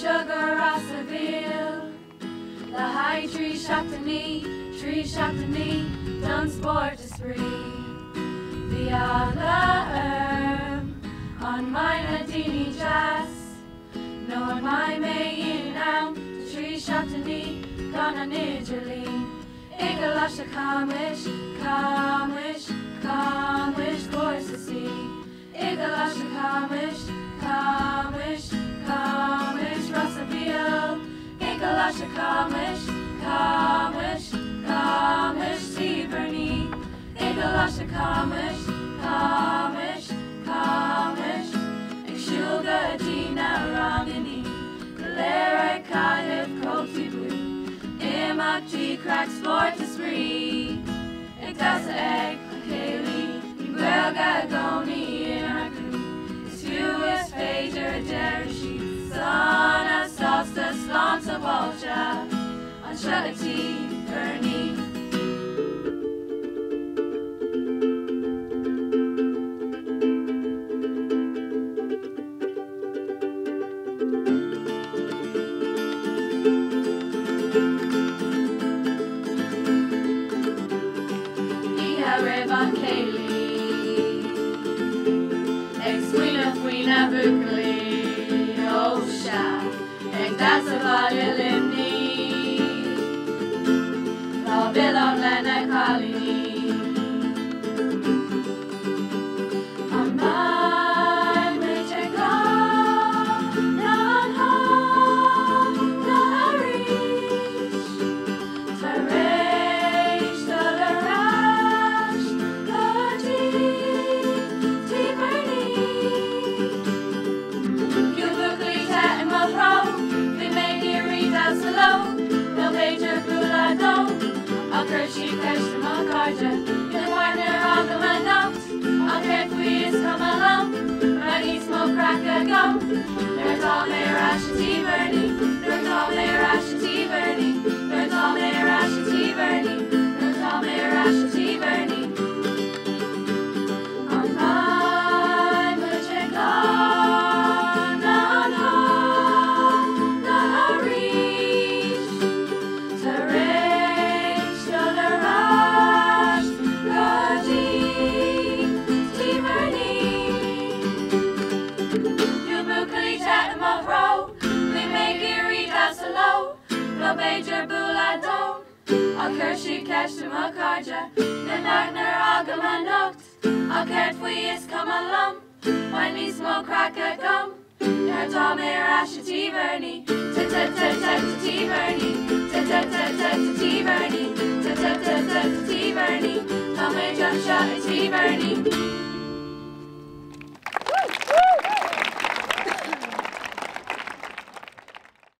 sugar rasa Mhil. The high tree shaktani, done sport to spree. The other on my nadini jas, no on my mayin out, the tree shaktani, gonna nijali. Igalasha kamish, Cúrsa see. Igalasha kamish, rasa Mhil. Igalasha kamish, tiberni. Igalasha kamish, Ikshulga dina rangini. Galera kahif kotibu. Imakti crack sport to spree. Ikdasa egg, Kaylee. Ibelga goni inaku. Suis fader derishi. Sana salsa slanta volja. Anshati burning. Ex-Queen Bukali, Osha, Ex-Dasavali La Villa Lena Kalini. Amai Mecheka, Nanha, Narish, Taresh, Talarash, Lati, Tiberni. She catch the makarja, the partner of the manot. I'll get please come along, ready smoke crack a go. There's all my rashity burning, there's all my rashity burning, there's all my rashity burning, there's all my rashity burning. On my mujeka, nanha, narish, taresh, talarash, raji, tiberni. Yubukali tatamahro, we make it read us low. No major buladon, I'll curse you catch the makarja. The nightmare agamanot, I'll care for yes come along. When we smoke crack a gum, there's all my rashity burning. Tiberni, Tiberni, Tiberni, Tiberni, Come and jump shot at Tiberni.